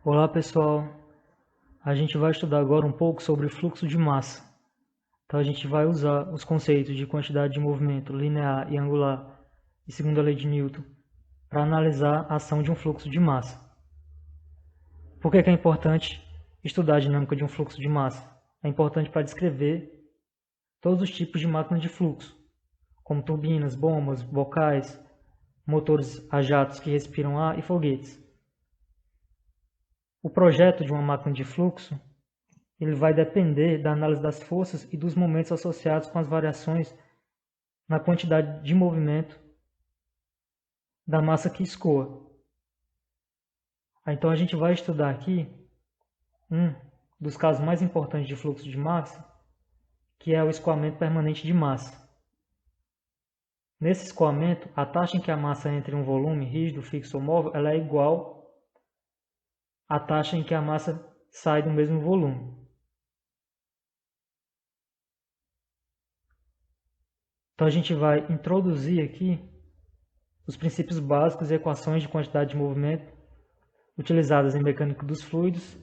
Olá pessoal, a gente vai estudar agora um pouco sobre fluxo de massa. Então a gente vai usar os conceitos de quantidade de movimento linear e angular e segunda lei de Newton para analisar a ação de um fluxo de massa. Por que é importante estudar a dinâmica de um fluxo de massa? É importante para descrever todos os tipos de máquinas de fluxo, como turbinas, bombas, bocais, motores a jatos que respiram ar e foguetes. O projeto de uma máquina de fluxo ele vai depender da análise das forças e dos momentos associados com as variações na quantidade de movimento da massa que escoa. Então a gente vai estudar aqui um dos casos mais importantes de fluxo de massa, que é o escoamento permanente de massa. Nesse escoamento, a taxa em que a massa entra em um volume rígido, fixo ou móvel, ela é igual à taxa em que a massa sai do mesmo volume. Então a gente vai introduzir aqui os princípios básicos e equações de quantidade de movimento utilizadas em mecânica dos fluidos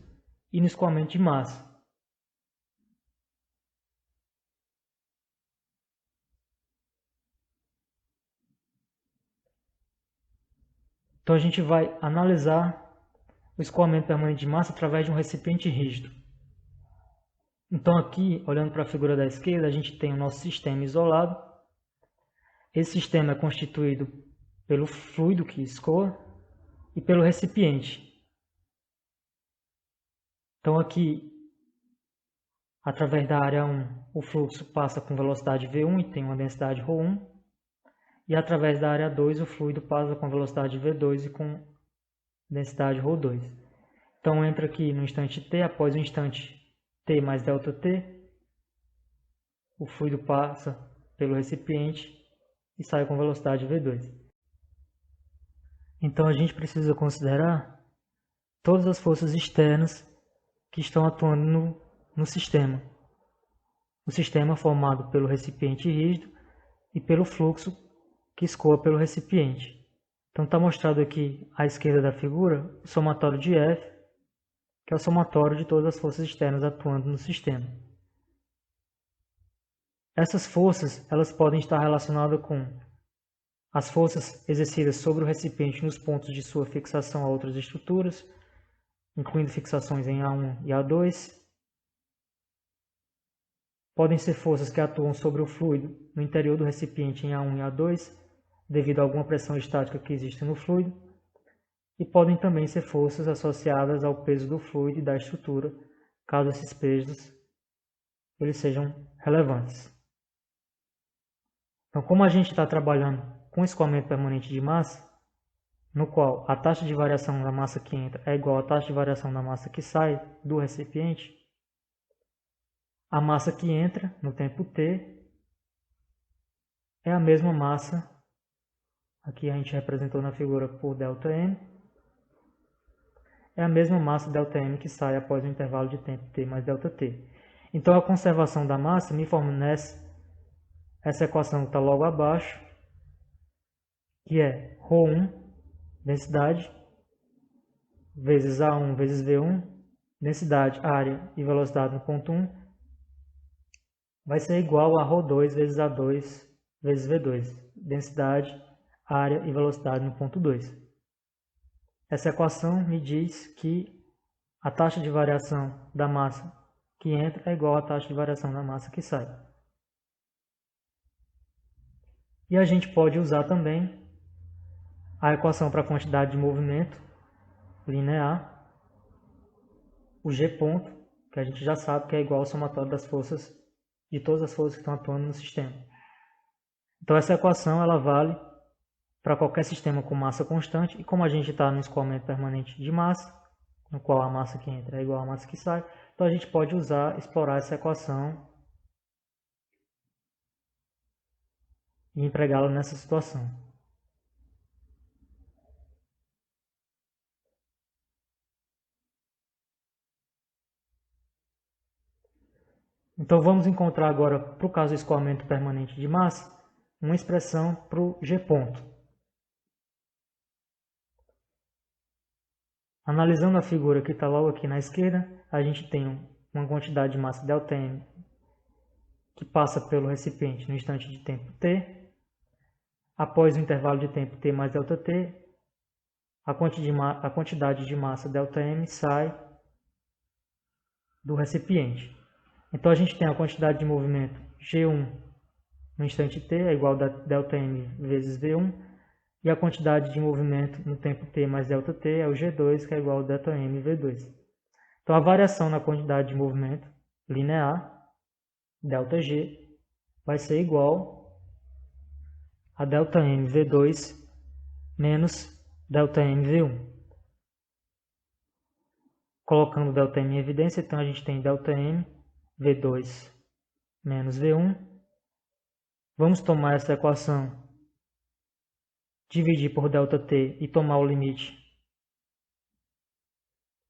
e no escoamento de massa. Então a gente vai analisar o escoamento permanente de massa através de um recipiente rígido. Então aqui, olhando para a figura da esquerda, a gente tem o nosso sistema isolado. Esse sistema é constituído pelo fluido que escoa e pelo recipiente. Então aqui, através da área 1, o fluxo passa com velocidade V1 e tem uma densidade ρ1. E através da área 2, o fluido passa com velocidade V2 e com densidade ρ2. Então entra aqui no instante t, após o instante t mais ΔT, o fluido passa pelo recipiente e sai com velocidade V2. Então a gente precisa considerar todas as forças externas que estão atuando no sistema. O sistema é formado pelo recipiente rígido e pelo fluxo que escoa pelo recipiente. Então está mostrado aqui à esquerda da figura o somatório de F, que é o somatório de todas as forças externas atuando no sistema. Essas forças elas podem estar relacionadas com as forças exercidas sobre o recipiente nos pontos de sua fixação a outras estruturas, incluindo fixações em A1 e A2. Podem ser forças que atuam sobre o fluido no interior do recipiente em A1 e A2, devido a alguma pressão estática que existe no fluido, e podem também ser forças associadas ao peso do fluido e da estrutura, caso esses pesos eles sejam relevantes. Então, como a gente está trabalhando com escoamento permanente de massa, no qual a taxa de variação da massa que entra é igual à taxa de variação da massa que sai do recipiente, a massa que entra no tempo t é a mesma massa, aqui a gente representou na figura por ΔM, é a mesma massa ΔM que sai após o intervalo de tempo t mais ΔT. Então a conservação da massa me fornece essa equação que está logo abaixo, que é ρ1, densidade, vezes A1 vezes V1, densidade, área e velocidade no ponto 1, vai ser igual a ρ2 vezes A2 vezes V2, densidade, área e velocidade no ponto 2. Essa equação me diz que a taxa de variação da massa que entra é igual à taxa de variação da massa que sai. E a gente pode usar também a equação para a quantidade de movimento linear, o G ponto, que a gente já sabe que é igual ao somatório das forças, de todas as forças que estão atuando no sistema. Então essa equação ela vale para qualquer sistema com massa constante, e como a gente está no escoamento permanente de massa, no qual a massa que entra é igual à massa que sai, então a gente pode explorar essa equação e empregá-la nessa situação. Então vamos encontrar agora, para o caso do escoamento permanente de massa, uma expressão para o G ponto. Analisando a figura que está logo aqui na esquerda, a gente tem uma quantidade de massa ΔM que passa pelo recipiente no instante de tempo t. Após o intervalo de tempo t mais ΔT, a quantidade de massa ΔM sai do recipiente. Então a gente tem a quantidade de movimento G1 no instante t é igual a ΔM vezes V1, e a quantidade de movimento no tempo t mais ΔT é o G2, que é igual a ΔM V2. Então a variação na quantidade de movimento linear, ΔG, vai ser igual a ΔM V2 menos ΔM V1. Colocando ΔM em evidência, então a gente tem ΔM V2 menos V1. Vamos tomar essa equação, dividir por ΔT e tomar o limite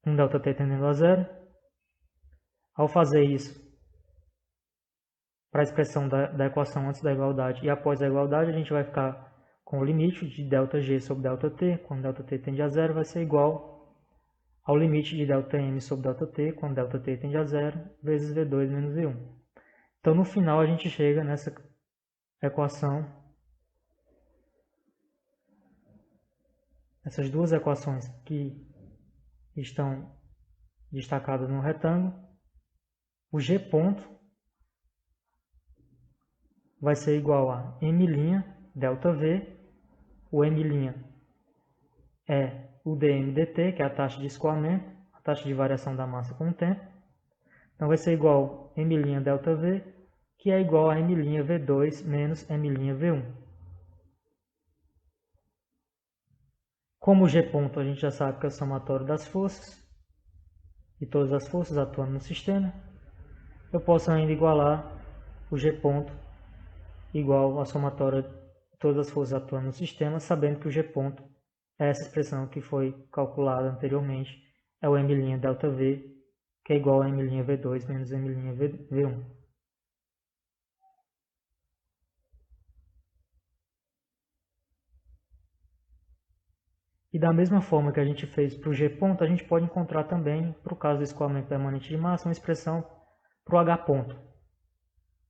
com ΔT tendendo a zero. Ao fazer isso, para a expressão da equação antes da igualdade e após a igualdade, a gente vai ficar com o limite de ΔG sobre ΔT, quando ΔT tende a zero, vai ser igual ao limite de ΔM sobre ΔT, quando ΔT tende a zero, vezes V2 menos V1. Então, no final, a gente chega nessa equação, essas duas equações que estão destacadas no retângulo. O G ponto vai ser igual a M' ΔV, o M' é o dm/dt, que é a taxa de escoamento, a taxa de variação da massa com o tempo. Então vai ser igual a M' ΔV, que é igual a M' V2 menos M' V1. Como o G ponto a gente já sabe que é o somatório das forças, e todas as forças atuando no sistema, eu posso ainda igualar o G ponto igual ao somatório de todas as forças atuando no sistema, sabendo que o G ponto é essa expressão que foi calculada anteriormente, é o M' ΔV, que é igual a M' V2 menos M' V1. E da mesma forma que a gente fez para o G ponto, a gente pode encontrar também, para o caso do escoamento permanente de massa, uma expressão para o H ponto.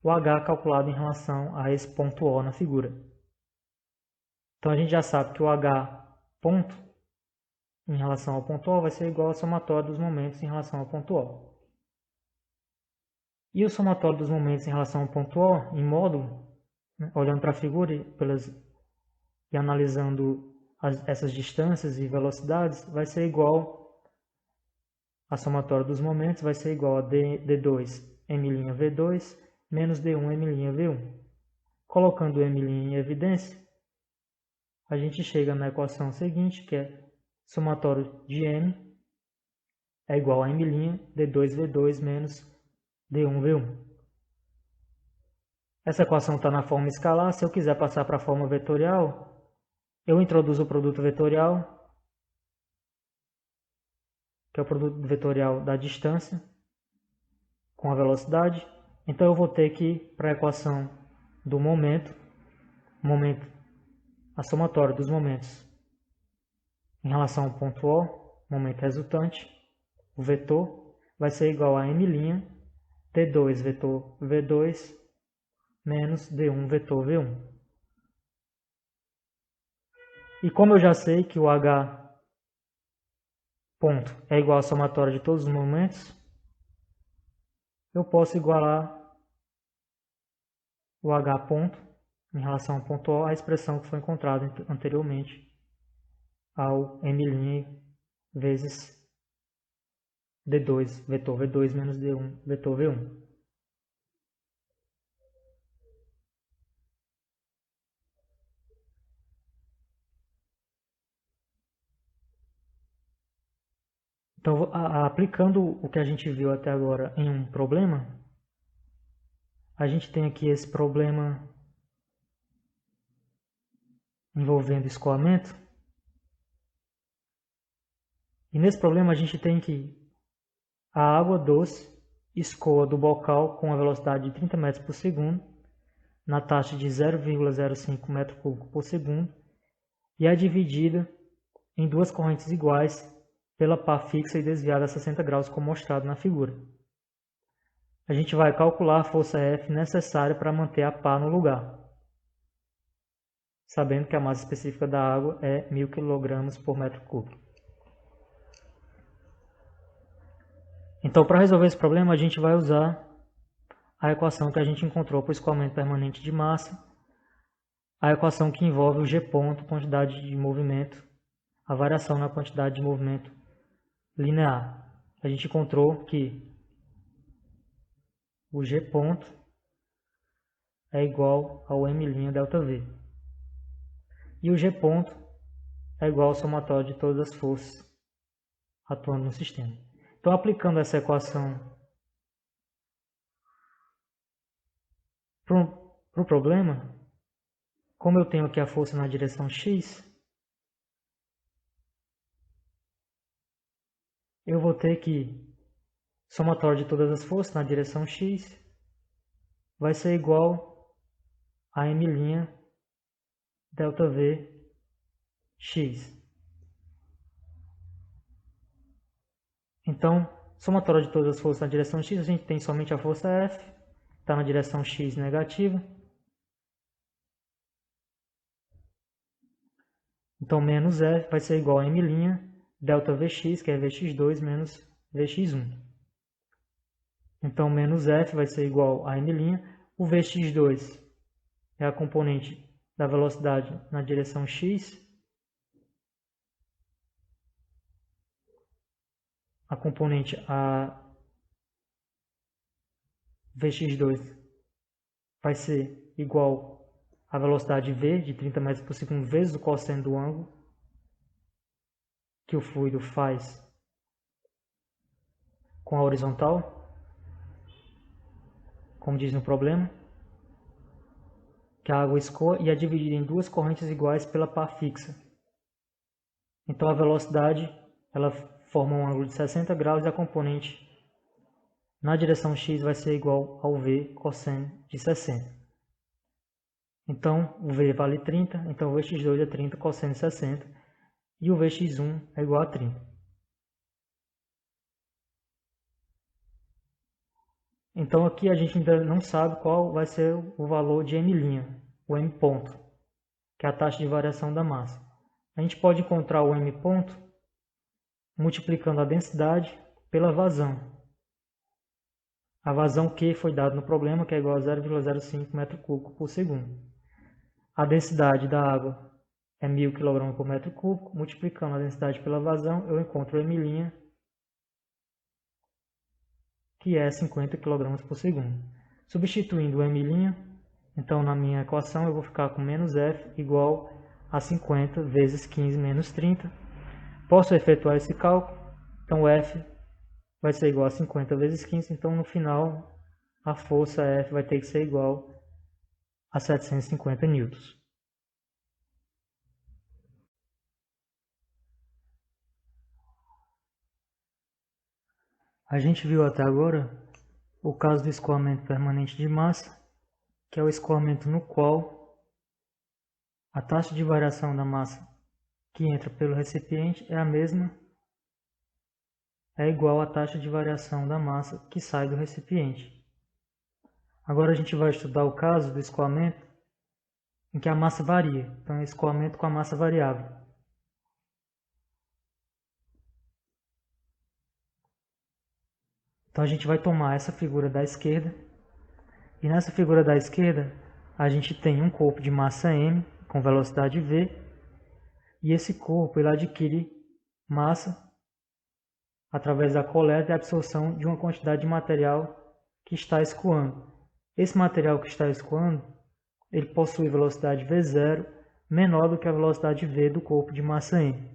O H calculado em relação a esse ponto O na figura. Então a gente já sabe que o H ponto em relação ao ponto O vai ser igual ao somatório dos momentos em relação ao ponto O. E o somatório dos momentos em relação ao ponto O, em módulo, né, olhando para a figura e analisando essas distâncias e velocidades, vai ser igual a somatória dos momentos, vai ser igual a D2 M' V2 menos D1 M' V1. Colocando o M' em evidência, a gente chega na equação seguinte, que é somatório de M é igual a M' D2 V2 menos D1 V1. Essa equação está na forma escalar. Se eu quiser passar para a forma vetorial, eu introduzo o produto vetorial, que é o produto vetorial da distância com a velocidade. Então eu vou ter que, para a equação do momento, a somatória dos momentos em relação ao ponto O, momento resultante, o vetor, vai ser igual a M' D2 vetor V2 menos D1 vetor V1. E como eu já sei que o H ponto é igual à somatória de todos os momentos, eu posso igualar o H ponto em relação ao ponto O à expressão que foi encontrada anteriormente ao M' vezes D2 vetor V2 menos D1 vetor V1. Então, aplicando o que a gente viu até agora em um problema, a gente tem aqui esse problema envolvendo escoamento. E nesse problema a gente tem que a água doce escoa do bocal com a velocidade de 30 metros por segundo, na taxa de 0,05 metro cúbico por segundo, e é dividida em duas correntes iguais pela pá fixa e desviada a 60 graus, como mostrado na figura. A gente vai calcular a força F necessária para manter a pá no lugar, sabendo que a massa específica da água é 1000 kg por metro cúbico. Então, para resolver esse problema, a gente vai usar a equação que a gente encontrou para o escoamento permanente de massa, a equação que envolve o G ponto, quantidade de movimento, a variação na quantidade de movimento linear. A gente encontrou que o G ponto é igual ao M' delta V. E o G ponto é igual ao somatório de todas as forças atuando no sistema. Então, aplicando essa equação para o problema, como eu tenho aqui a força na direção x, eu vou ter que somatório de todas as forças na direção x vai ser igual a M' delta V x. Então, somatório de todas as forças na direção x, a gente tem somente a força F, está na direção x negativa. Então, menos F vai ser igual a M' delta Vx, que é Vx2 menos Vx1. Então, menos F vai ser igual a M'. O Vx2 é a componente da velocidade na direção x. A componente a Vx2 vai ser igual à velocidade v de 30 metros por segundo vezes o cosseno do ângulo que o fluido faz com a horizontal, como diz no problema, que a água escoa e é dividida em duas correntes iguais pela pá fixa. Então a velocidade ela forma um ângulo de 60 graus e a componente na direção x vai ser igual ao v cosseno de 60. Então o v vale 30, então o Vx2 é 30 cosseno de 60 e o Vx1 é igual a 30. Então aqui a gente ainda não sabe qual vai ser o valor de M', o M ponto, que é a taxa de variação da massa. A gente pode encontrar o M ponto multiplicando a densidade pela vazão. A vazão Q foi dada no problema, que é igual a 0,05 m3 por segundo. A densidade da água é 1000 kg por metro cúbico. Multiplicando a densidade pela vazão, eu encontro o M', que é 50 kg por segundo. Substituindo o M', então na minha equação eu vou ficar com menos F igual a 50 vezes 15 menos 30. Posso efetuar esse cálculo, então F vai ser igual a 50 vezes 15, então no final a força F vai ter que ser igual a 750 newtons. A gente viu até agora o caso do escoamento permanente de massa, que é o escoamento no qual a taxa de variação da massa que entra pelo recipiente é a mesma, é igual à taxa de variação da massa que sai do recipiente. Agora a gente vai estudar o caso do escoamento em que a massa varia, então é escoamento com a massa variável. Então a gente vai tomar essa figura da esquerda, e nessa figura da esquerda a gente tem um corpo de massa m com velocidade v, e esse corpo ele adquire massa através da coleta e absorção de uma quantidade de material que está escoando. Esse material que está escoando, ele possui velocidade v0 menor do que a velocidade v do corpo de massa m.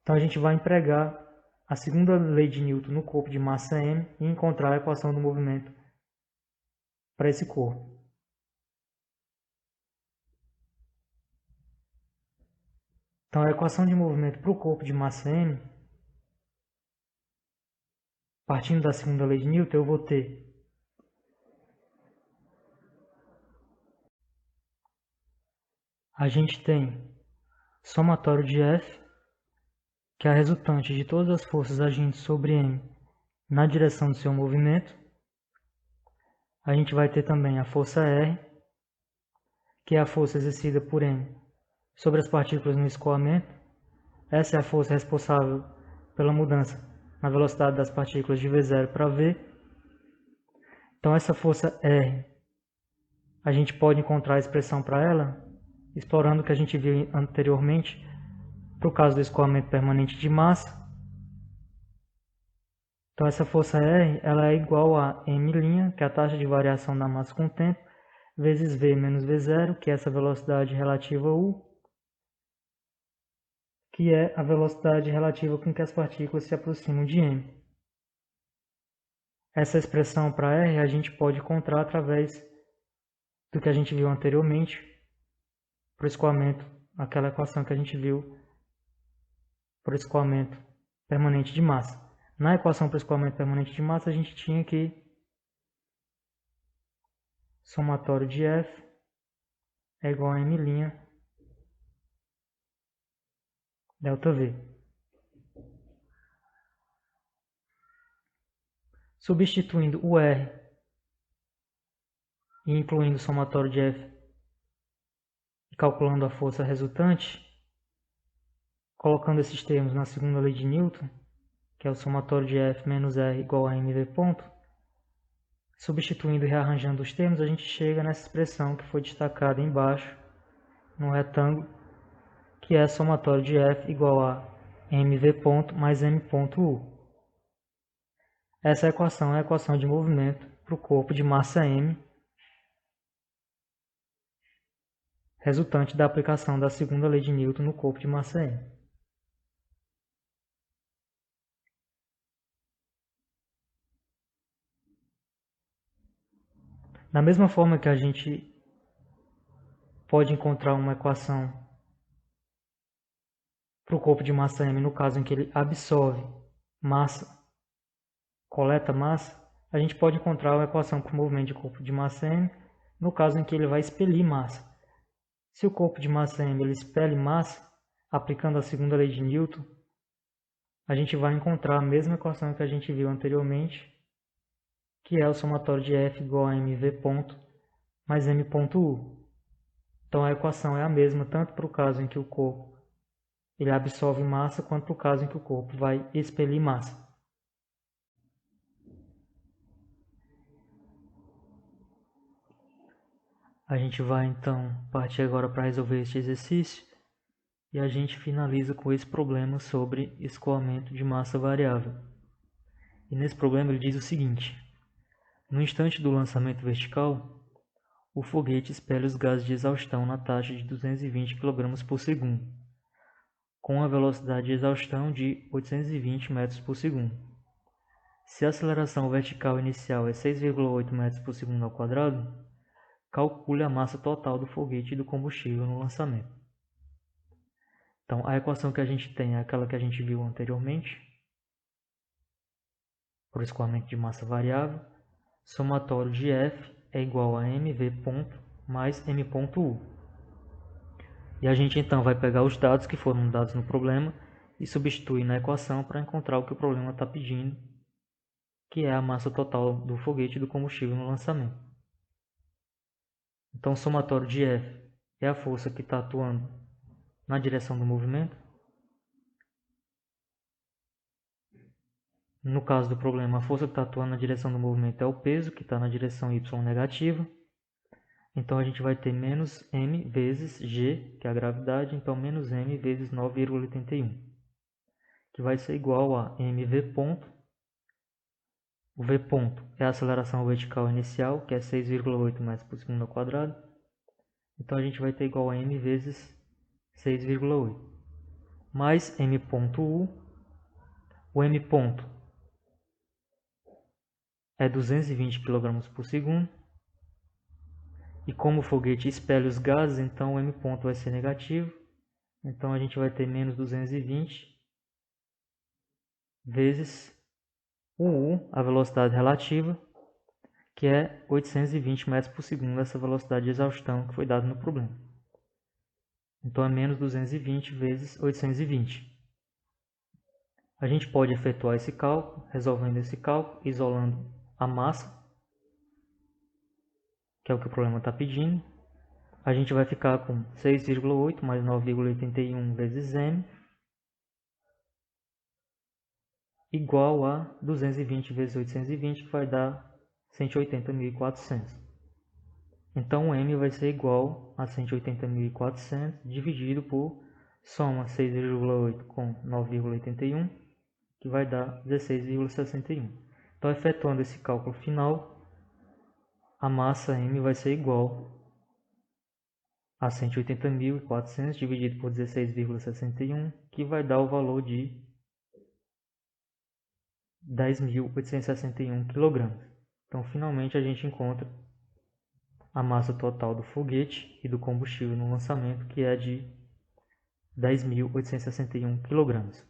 Então a gente vai empregar a segunda lei de Newton no corpo de massa m e encontrar a equação do movimento para esse corpo. Então a equação de movimento para o corpo de massa m, partindo da segunda lei de Newton, eu vou ter a gente tem somatório de F que é a resultante de todas as forças agindo sobre M na direção do seu movimento. A gente vai ter também a força R, que é a força exercida por M sobre as partículas no escoamento. Essa é a força responsável pela mudança na velocidade das partículas de V0 para V. Então essa força R, a gente pode encontrar a expressão para ela explorando o que a gente viu anteriormente para o caso do escoamento permanente de massa. Então essa força R ela é igual a m', que é a taxa de variação da massa com o tempo, vezes V menos V0, que é essa velocidade relativa U, que é a velocidade relativa com que as partículas se aproximam de M. Essa expressão para R a gente pode encontrar através do que a gente viu anteriormente para o escoamento, aquela equação que a gente viu para o escoamento permanente de massa. Na equação para o escoamento permanente de massa, a gente tinha que somatório de F é igual a m' delta V. Substituindo o R e incluindo o somatório de F e calculando a força resultante, colocando esses termos na segunda lei de Newton, que é o somatório de F menos R igual a mv ponto, substituindo e rearranjando os termos, a gente chega nessa expressão que foi destacada embaixo, no retângulo, que é somatório de F igual a mv ponto mais m ponto U. Essa equação é a equação de movimento para o corpo de massa M, resultante da aplicação da segunda lei de Newton no corpo de massa M. Da mesma forma que a gente pode encontrar uma equação para o corpo de massa M no caso em que ele absorve massa, coleta massa, a gente pode encontrar uma equação para o movimento de corpo de massa M no caso em que ele vai expelir massa. Se o corpo de massa M ele expele massa, aplicando a segunda lei de Newton, a gente vai encontrar a mesma equação que a gente viu anteriormente, que é o somatório de F igual a mv ponto mais m ponto U. Então a equação é a mesma tanto para o caso em que o corpo ele absorve massa, quanto para o caso em que o corpo vai expelir massa. A gente vai então partir agora para resolver este exercício e a gente finaliza com esse problema sobre escoamento de massa variável. E nesse problema ele diz o seguinte: no instante do lançamento vertical, o foguete expele os gases de exaustão na taxa de 220 kg por segundo, com a velocidade de exaustão de 820 metros por segundo. Se a aceleração vertical inicial é 6,8 metros por segundo ao quadrado, calcule a massa total do foguete e do combustível no lançamento. Então, a equação que a gente tem é aquela que a gente viu anteriormente, para o escoamento de massa variável. Somatório de F é igual a mv ponto mais m ponto U. E a gente então vai pegar os dados que foram dados no problema e substituir na equação para encontrar o que o problema está pedindo, que é a massa total do foguete e do combustível no lançamento. Então, o somatório de F é a força que está atuando na direção do movimento. No caso do problema, a força que está atuando na direção do movimento é o peso, que está na direção y negativa. Então, a gente vai ter menos m vezes g, que é a gravidade, então menos m vezes 9,81, que vai ser igual a mv ponto. O v ponto é a aceleração vertical inicial, que é 6,8 metros por segundo ao quadrado. Então, a gente vai ter igual a m vezes 6,8, mais m ponto U. O m ponto é 220 kg por segundo. E como o foguete expele os gases, então o m ponto vai ser negativo. Então a gente vai ter menos 220 vezes o U, a velocidade relativa, que é 820 metros por segundo, essa velocidade de exaustão que foi dada no problema. Então é menos 220 vezes 820. A gente pode efetuar esse cálculo, resolvendo esse cálculo, isolando a massa, que é o que o problema está pedindo. A gente vai ficar com 6,8 mais 9,81 vezes m, igual a 220 vezes 820, que vai dar 180.400. Então, o m vai ser igual a 180.400 dividido por soma 6,8 com 9,81, que vai dar 16,61. Então, efetuando esse cálculo final, a massa m vai ser igual a 180.400 dividido por 16,61, que vai dar o valor de 10.861 kg. Então, finalmente, a gente encontra a massa total do foguete e do combustível no lançamento, que é de 10.861 kg.